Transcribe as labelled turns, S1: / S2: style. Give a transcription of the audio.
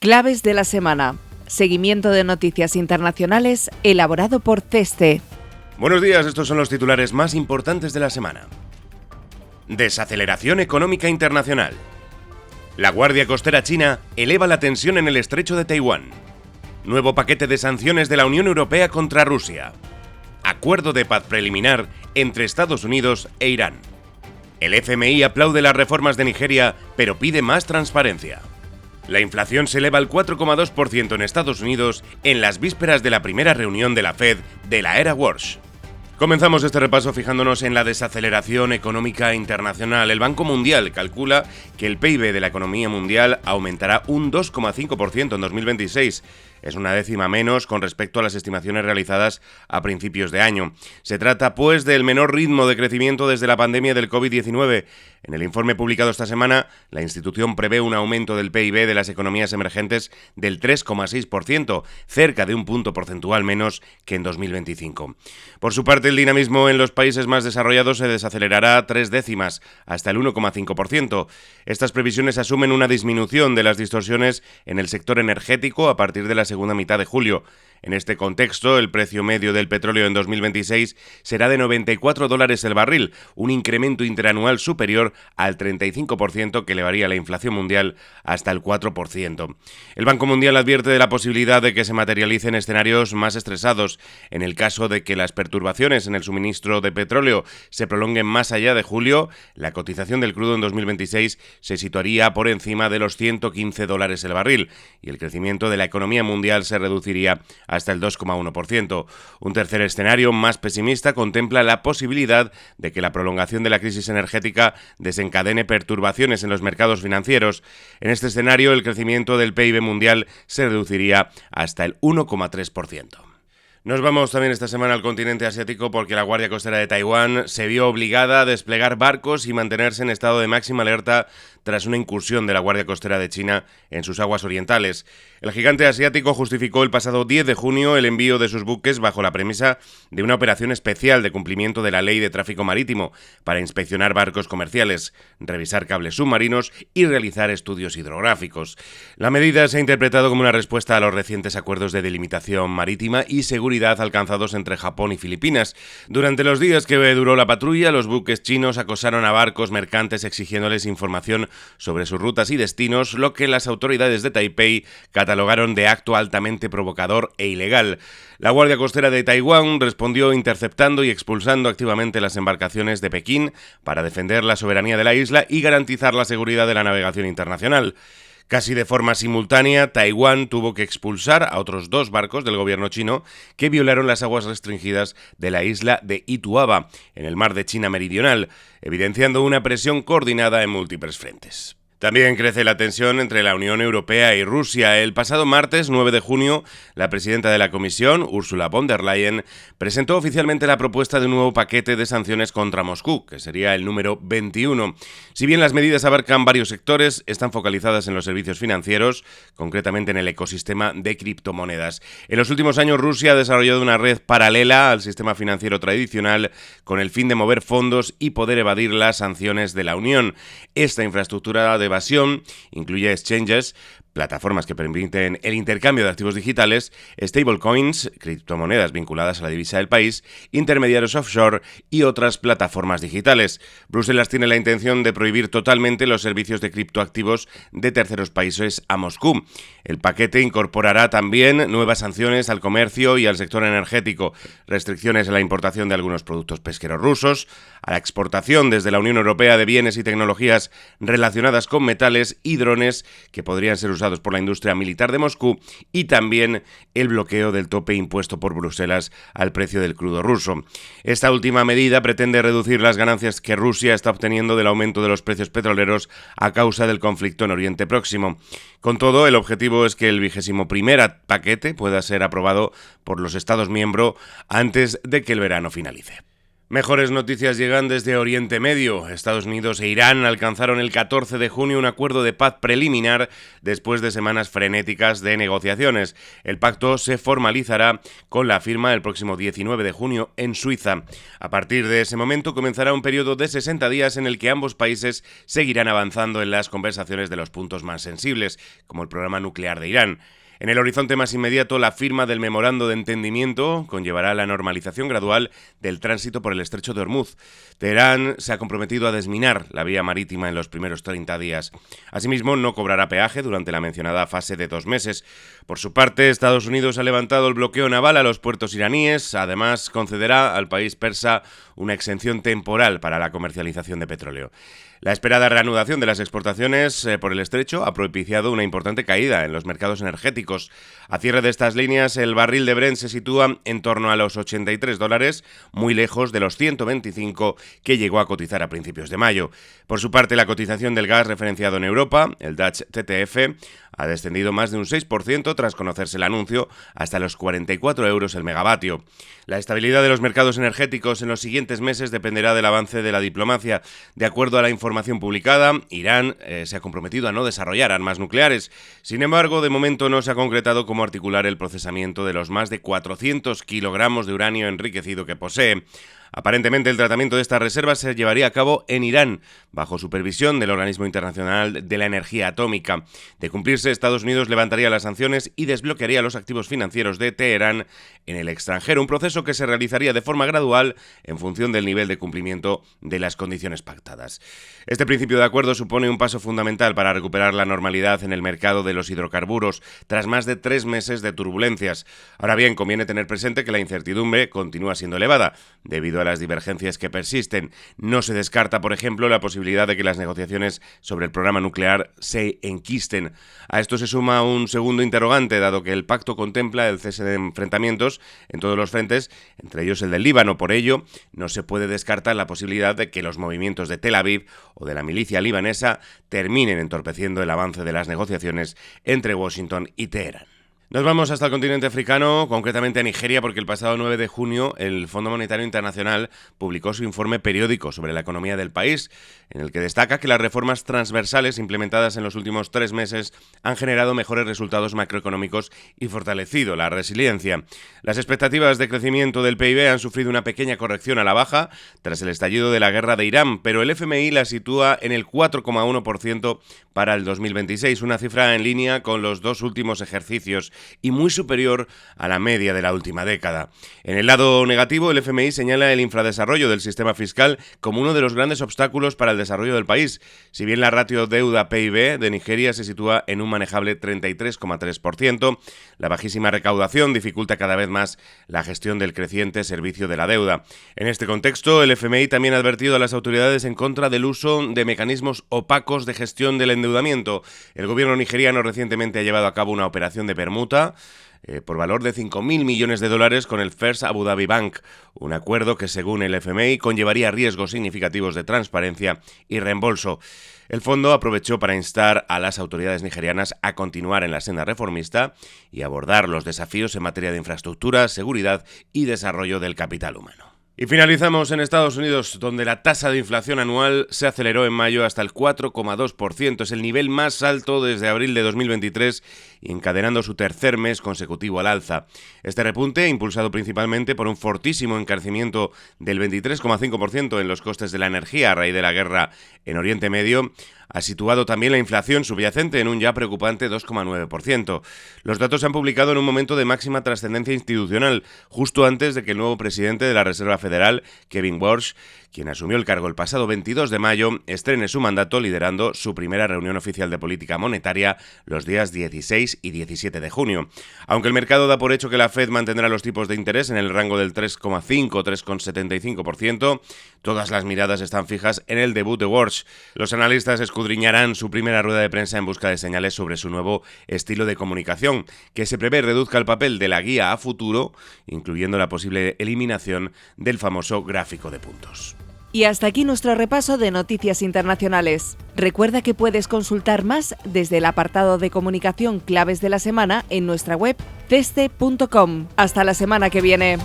S1: Claves de la semana. Seguimiento de noticias internacionales elaborado por CESTE.
S2: Buenos días, estos son los titulares más importantes de la semana. Desaceleración económica internacional. La Guardia Costera china eleva la tensión en el estrecho de Taiwán. Nuevo paquete de sanciones de la Unión Europea contra Rusia. Acuerdo de paz preliminar entre Estados Unidos e Irán. El FMI aplaude las reformas de Nigeria, pero pide más transparencia. La inflación se eleva al 4,2% en Estados Unidos en las vísperas de la primera reunión de la Fed de la era Walsh. Comenzamos este repaso fijándonos en la desaceleración económica internacional. El Banco Mundial calcula que el PIB de la economía mundial aumentará un 2,5% en 2026. Es una décima menos con respecto a las estimaciones realizadas a principios de año. Se trata, pues, del menor ritmo de crecimiento desde la pandemia del COVID-19. En el informe publicado esta semana, la institución prevé un aumento del PIB de las economías emergentes del 3,6%, cerca de un punto porcentual menos que en 2025. Por su parte, el dinamismo en los países más desarrollados se desacelerará 3 décimas, hasta el 1,5%. Estas previsiones asumen una disminución de las distorsiones en el sector energético a partir de la segunda mitad de julio. En este contexto, el precio medio del petróleo en 2026 será de $94 el barril, un incremento interanual superior al 35% que elevaría la inflación mundial hasta el 4%. El Banco Mundial advierte de la posibilidad de que se materialicen escenarios más estresados en el caso de que las perturbaciones en el suministro de petróleo se prolonguen más allá de julio. La cotización del crudo en 2026 se situaría por encima de los $115 el barril y el crecimiento de la economía mundial se reduciría hasta el 2,1%. Un tercer escenario, más pesimista, contempla la posibilidad de que la prolongación de la crisis energética desencadene perturbaciones en los mercados financieros. En este escenario, el crecimiento del PIB mundial se reduciría hasta el 1,3%. Nos vamos también esta semana al continente asiático porque la Guardia Costera de Taiwán se vio obligada a desplegar barcos y mantenerse en estado de máxima alerta tras una incursión de la Guardia Costera de China en sus aguas orientales. El gigante asiático justificó el pasado 10 de junio el envío de sus buques bajo la premisa de una operación especial de cumplimiento de la ley de tráfico marítimo para inspeccionar barcos comerciales, revisar cables submarinos y realizar estudios hidrográficos. La medida se ha interpretado como una respuesta a los recientes acuerdos de delimitación marítima y seguridad alcanzados entre Japón y Filipinas. Durante los días que duró la patrulla, los buques chinos acosaron a barcos mercantes exigiéndoles información sobre sus rutas y destinos, lo que las autoridades de Taipei catalogaron de acto altamente provocador e ilegal. La Guardia Costera de Taiwán respondió interceptando y expulsando activamente las embarcaciones de Pekín para defender la soberanía de la isla y garantizar la seguridad de la navegación internacional. Casi de forma simultánea, Taiwán tuvo que expulsar a otros 2 barcos del gobierno chino que violaron las aguas restringidas de la isla de Ituaba, en el mar de China Meridional, evidenciando una presión coordinada en múltiples frentes. También crece la tensión entre la Unión Europea y Rusia. El pasado martes 9 de junio, la presidenta de la Comisión, Ursula von der Leyen, presentó oficialmente la propuesta de un nuevo paquete de sanciones contra Moscú, que sería el número 21. Si bien las medidas abarcan varios sectores, están focalizadas en los servicios financieros, concretamente en el ecosistema de criptomonedas. En los últimos años, Rusia ha desarrollado una red paralela al sistema financiero tradicional con el fin de mover fondos y poder evadir las sanciones de la Unión. Esta infraestructura de evasión incluye exchanges, plataformas que permiten el intercambio de activos digitales, stablecoins, criptomonedas vinculadas a la divisa del país, intermediarios offshore y otras plataformas digitales. Bruselas tiene la intención de prohibir totalmente los servicios de criptoactivos de terceros países a Moscú. El paquete incorporará también nuevas sanciones al comercio y al sector energético, restricciones a la importación de algunos productos pesqueros rusos, a la exportación desde la Unión Europea de bienes y tecnologías relacionadas con metales y drones que podrían ser usados por la industria militar de Moscú y también el bloqueo del tope impuesto por Bruselas al precio del crudo ruso. Esta última medida pretende reducir las ganancias que Rusia está obteniendo del aumento de los precios petroleros a causa del conflicto en Oriente Próximo. Con todo, el objetivo es que el 21º paquete pueda ser aprobado por los Estados miembros antes de que el verano finalice. Mejores noticias llegan desde Oriente Medio. Estados Unidos e Irán alcanzaron el 14 de junio un acuerdo de paz preliminar después de semanas frenéticas de negociaciones. El pacto se formalizará con la firma el próximo 19 de junio en Suiza. A partir de ese momento comenzará un periodo de 60 días en el que ambos países seguirán avanzando en las conversaciones de los puntos más sensibles, como el programa nuclear de Irán. En el horizonte más inmediato, la firma del memorando de entendimiento conllevará la normalización gradual del tránsito por el estrecho de Hormuz. Teherán se ha comprometido a desminar la vía marítima en los primeros 30 días. Asimismo, no cobrará peaje durante la mencionada fase de 2 meses. Por su parte, Estados Unidos ha levantado el bloqueo naval a los puertos iraníes. Además, concederá al país persa una exención temporal para la comercialización de petróleo. La esperada reanudación de las exportaciones por el estrecho ha propiciado una importante caída en los mercados energéticos. A cierre de estas líneas, el barril de Brent se sitúa en torno a los $83, muy lejos de los 125 que llegó a cotizar a principios de mayo. Por su parte, la cotización del gas referenciado en Europa, el Dutch TTF, ha descendido más de un 6% tras conocerse el anuncio, hasta los 44 euros el megavatio. La estabilidad de los mercados energéticos en los siguientes meses dependerá del avance de la diplomacia. De acuerdo a la información publicada, Irán se ha comprometido a no desarrollar armas nucleares. Sin embargo, de momento no se ha concretado cómo articular el procesamiento de los más de 400 kilogramos de uranio enriquecido que posee. Aparentemente, el tratamiento de estas reservas se llevaría a cabo en Irán, bajo supervisión del Organismo Internacional de la Energía Atómica. De cumplirse, Estados Unidos levantaría las sanciones y desbloquearía los activos financieros de Teherán en el extranjero, un proceso que se realizaría de forma gradual en función del nivel de cumplimiento de las condiciones pactadas. Este principio de acuerdo supone un paso fundamental para recuperar la normalidad en el mercado de los hidrocarburos, tras más de 3 meses de turbulencias. Ahora bien, conviene tener presente que la incertidumbre continúa siendo elevada, debido a las divergencias que persisten. No se descarta, por ejemplo, la posibilidad de que las negociaciones sobre el programa nuclear se enquisten. A esto se suma un segundo interrogante, dado que el pacto contempla el cese de enfrentamientos en todos los frentes, entre ellos el del Líbano. Por ello, no se puede descartar la posibilidad de que los movimientos de Tel Aviv o de la milicia libanesa terminen entorpeciendo el avance de las negociaciones entre Washington y Teherán. Nos vamos hasta el continente africano, concretamente a Nigeria, porque el pasado 9 de junio el Fondo Monetario Internacional publicó su informe periódico sobre la economía del país, en el que destaca que las reformas transversales implementadas en los últimos 3 meses han generado mejores resultados macroeconómicos y fortalecido la resiliencia. Las expectativas de crecimiento del PIB han sufrido una pequeña corrección a la baja tras el estallido de la guerra de Irán, pero el FMI la sitúa en el 4,1% para el 2026, una cifra en línea con los 2 últimos ejercicios y muy superior a la media de la última década. En el lado negativo, el FMI señala el infradesarrollo del sistema fiscal como uno de los grandes obstáculos para el desarrollo del país. Si bien la ratio deuda-PIB de Nigeria se sitúa en un manejable 33,3%, la bajísima recaudación dificulta cada vez más la gestión del creciente servicio de la deuda. En este contexto, el FMI también ha advertido a las autoridades en contra del uso de mecanismos opacos de gestión del endeudamiento. El gobierno nigeriano recientemente ha llevado a cabo una operación de permuta por valor de $5.000 millones con el First Abu Dhabi Bank, un acuerdo que, según el FMI, conllevaría riesgos significativos de transparencia y reembolso. El fondo aprovechó para instar a las autoridades nigerianas a continuar en la senda reformista y abordar los desafíos en materia de infraestructura, seguridad y desarrollo del capital humano. Y finalizamos en Estados Unidos, donde la tasa de inflación anual se aceleró en mayo hasta el 4,2%. Es el nivel más alto desde abril de 2023, encadenando su tercer mes consecutivo al alza. Este repunte, impulsado principalmente por un fortísimo encarecimiento del 23,5% en los costes de la energía a raíz de la guerra en Oriente Medio, ha situado también la inflación subyacente en un ya preocupante 2,9%. Los datos se han publicado en un momento de máxima trascendencia institucional, justo antes de que el nuevo presidente de la Reserva Federal, Kevin Warsh, quien asumió el cargo el pasado 22 de mayo, estrene su mandato liderando su primera reunión oficial de política monetaria los días 16 y 17 de junio. Aunque el mercado da por hecho que la Fed mantendrá los tipos de interés en el rango del 3,5-3,75%, todas las miradas están fijas en el debut de Warsh. Los analistas escudriñarán su primera rueda de prensa en busca de señales sobre su nuevo estilo de comunicación, que se prevé reduzca el papel de la guía a futuro, incluyendo la posible eliminación del famoso gráfico de puntos.
S1: Y hasta aquí nuestro repaso de noticias internacionales. Recuerda que puedes consultar más desde el apartado de comunicación Claves de la Semana en nuestra web ceste.com. Hasta la semana que viene.